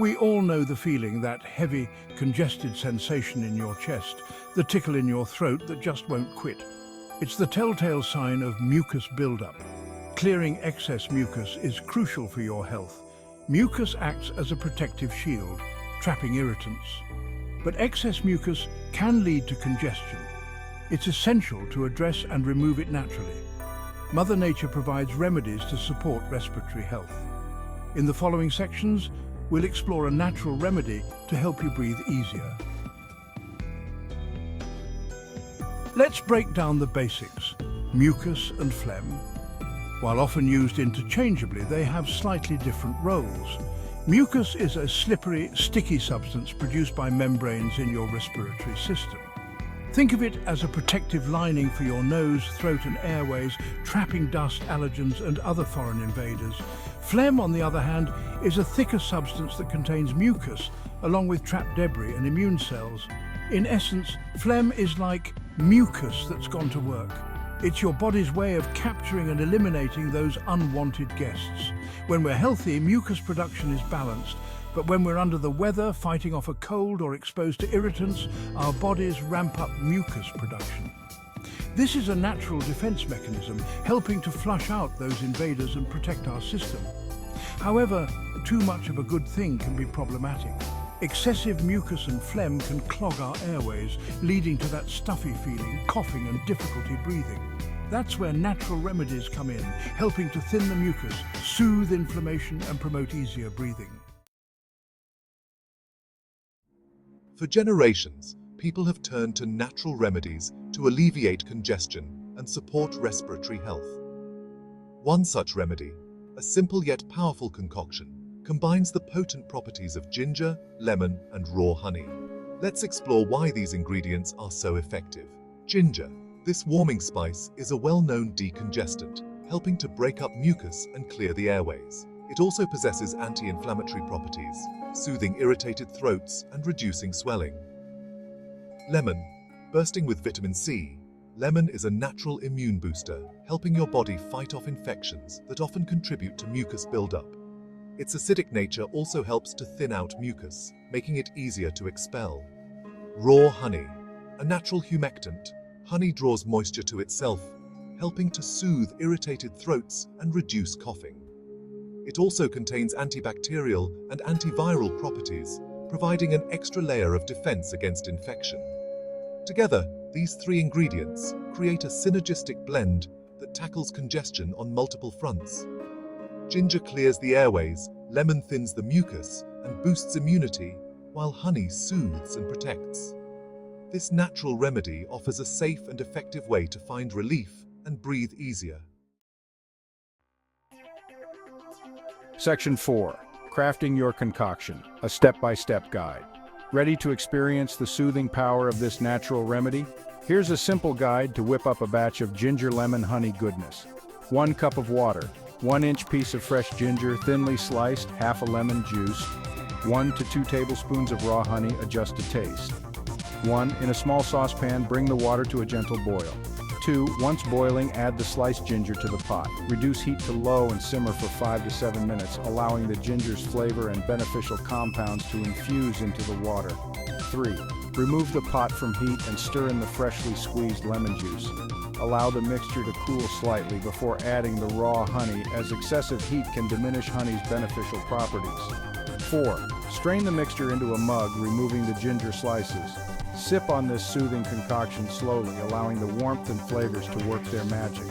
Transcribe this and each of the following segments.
We all know the feeling, that heavy, congested sensation in your chest, the tickle in your throat that just won't quit. It's the telltale sign of mucus buildup. Clearing excess mucus is crucial for your health. Mucus acts as a protective shield, trapping irritants. But excess mucus can lead to congestion. It's essential to address and remove it naturally. Mother Nature provides remedies to support respiratory health. In the following sections, we'll explore a natural remedy to help you breathe easier. Let's break down the basics. Mucus and phlegm. While often used interchangeably, they have slightly different roles. Mucus is a slippery, sticky substance produced by membranes in your respiratory system. Think of it as a protective lining for your nose, throat and airways, trapping dust, allergens and other foreign invaders. Phlegm, on the other hand, is a thicker substance that contains mucus, along with trapped debris and immune cells. In essence, phlegm is like mucus that's gone to work. It's your body's way of capturing and eliminating those unwanted guests. When we're healthy, mucus production is balanced. But when we're under the weather, fighting off a cold or exposed to irritants, our bodies ramp up mucus production. This is a natural defense mechanism, helping to flush out those invaders and protect our system. However, too much of a good thing can be problematic. Excessive mucus and phlegm can clog our airways, leading to that stuffy feeling, coughing and difficulty breathing. That's where natural remedies come in, helping to thin the mucus, soothe inflammation and promote easier breathing. For generations, people have turned to natural remedies to alleviate congestion and support respiratory health. One such remedy, a simple yet powerful concoction, combines the potent properties of ginger, lemon, and raw honey. Let's explore why these ingredients are so effective. Ginger. This warming spice is a well-known decongestant, helping to break up mucus and clear the airways. It also possesses anti-inflammatory properties, soothing irritated throats and reducing swelling. Lemon. Bursting with vitamin C, lemon is a natural immune booster, helping your body fight off infections that often contribute to mucus buildup. Its acidic nature also helps to thin out mucus, making it easier to expel. Raw honey. A natural humectant, honey draws moisture to itself, helping to soothe irritated throats and reduce coughing. It also contains antibacterial and antiviral properties, providing an extra layer of defense against infection. Together, these three ingredients create a synergistic blend that tackles congestion on multiple fronts. Ginger clears the airways, lemon thins the mucus and boosts immunity, while honey soothes and protects. This natural remedy offers a safe and effective way to find relief and breathe easier. Section 4. Crafting your concoction, a step-by-step guide. Ready to experience the soothing power of this natural remedy? Here's a simple guide to whip up a batch of ginger lemon honey goodness. 1 cup of water, 1-inch piece of fresh ginger thinly sliced, half a lemon juice, 1 to 2 tablespoons of raw honey, adjust to taste. 1. In a small saucepan, bring the water to a gentle boil. 2. Once boiling, add the sliced ginger to the pot. Reduce heat to low and simmer for 5 to 7 minutes, allowing the ginger's flavor and beneficial compounds to infuse into the water. 3. Remove the pot from heat and stir in the freshly squeezed lemon juice. Allow the mixture to cool slightly before adding the raw honey, as excessive heat can diminish honey's beneficial properties. 4. Strain the mixture into a mug, removing the ginger slices. Sip on this soothing concoction slowly, allowing the warmth and flavors to work their magic.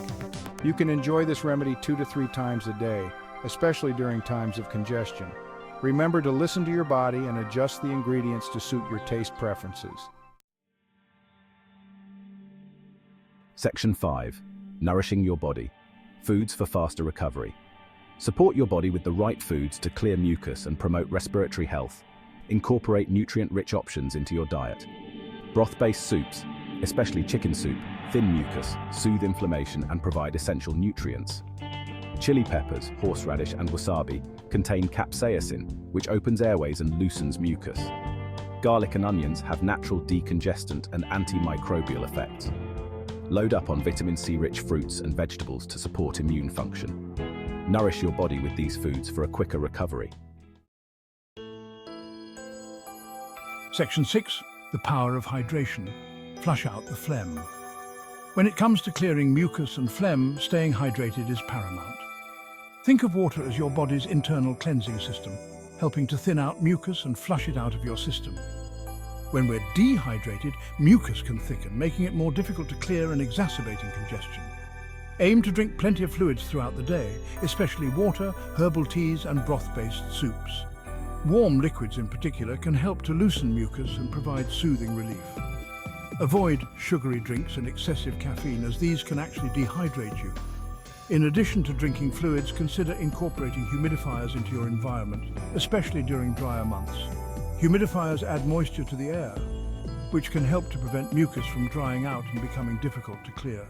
You can enjoy this remedy 2 to 3 times a day, especially during times of congestion. Remember to listen to your body and adjust the ingredients to suit your taste preferences. Section 5. Nourishing your body. Foods for faster recovery. Support your body with the right foods to clear mucus and promote respiratory health. Incorporate nutrient-rich options into your diet. Broth-based soups, especially chicken soup, thin mucus, soothe inflammation and provide essential nutrients. Chili peppers, horseradish and wasabi contain capsaicin, which opens airways and loosens mucus. Garlic and onions have natural decongestant and antimicrobial effects. Load up on vitamin C-rich fruits and vegetables to support immune function. Nourish your body with these foods for a quicker recovery. Section 6. The power of hydration. Flush out the phlegm. When it comes to clearing mucus and phlegm, staying hydrated is paramount. Think of water as your body's internal cleansing system, helping to thin out mucus and flush it out of your system. When we're dehydrated, mucus can thicken, making it more difficult to clear and exacerbating congestion. Aim to drink plenty of fluids throughout the day, especially water, herbal teas and broth-based soups. Warm liquids in particular can help to loosen mucus and provide soothing relief. Avoid sugary drinks and excessive caffeine, as these can actually dehydrate you. In addition to drinking fluids, consider incorporating humidifiers into your environment, especially during drier months. Humidifiers add moisture to the air, which can help to prevent mucus from drying out and becoming difficult to clear.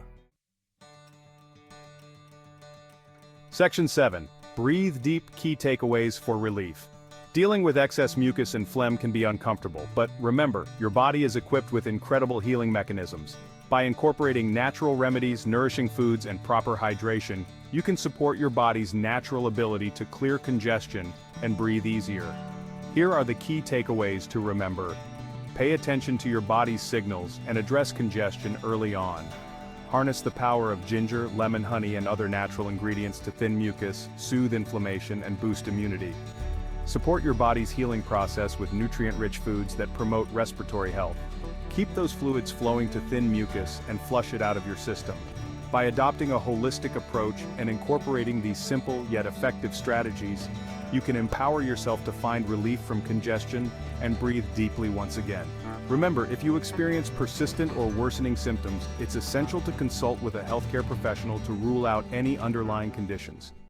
Section 7. Breathe deep. Key takeaways for relief. Dealing with excess mucus and phlegm can be uncomfortable, but remember, your body is equipped with incredible healing mechanisms. By incorporating natural remedies, nourishing foods, and proper hydration, you can support your body's natural ability to clear congestion and breathe easier. Here are the key takeaways to remember. Pay attention to your body's signals and address congestion early on. Harness the power of ginger, lemon honey, and other natural ingredients to thin mucus, soothe inflammation, and boost immunity. Support your body's healing process with nutrient-rich foods that promote respiratory health. Keep those fluids flowing to thin mucus and flush it out of your system. By adopting a holistic approach and incorporating these simple yet effective strategies, you can empower yourself to find relief from congestion and breathe deeply once again. Remember, if you experience persistent or worsening symptoms, it's essential to consult with a healthcare professional to rule out any underlying conditions.